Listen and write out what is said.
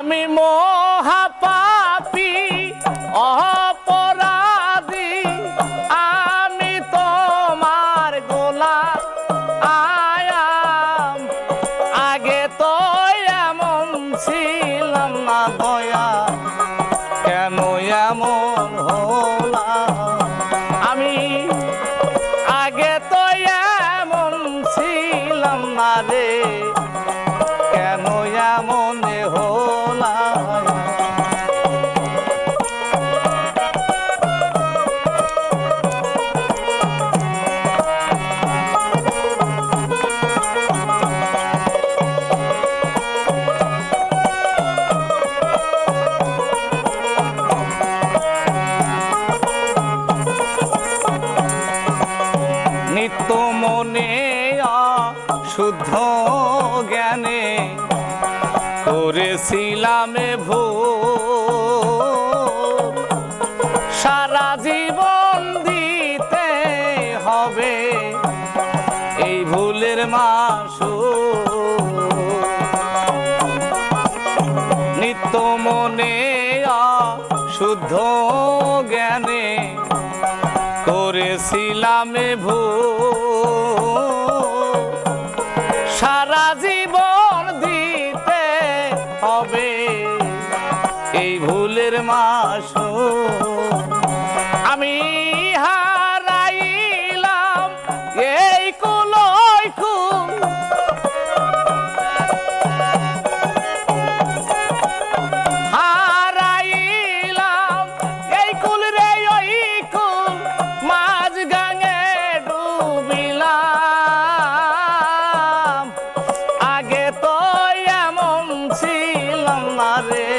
আমি মহাপাপী অপরাধী, আমি তোমার গোলাম আয়াম। আগে তো এমন ছিলাম না দয়া, কেন এমন হলাম আমি? আগে তো এমন ছিলাম না রে, কেন এমন হলাম? নিত্য মনে শুদ্ধ জ্ঞানে করেছিলাম ভুল, সারা জীবন দিতে হবে এই ভুলের মাসুল। নিত্য মনে শুদ্ধ জ্ঞানে করেছিলাম ভুল, সারা জীবন দিতে হবে এই ভুলের মাসুল। আমি হারাইলাম এই কুলই কুল, হারাইলাম এই কুল রে ওই কুল, মাঝ গাঙে ডুবিলাম। আগে তো এমন ছিলাম না রে,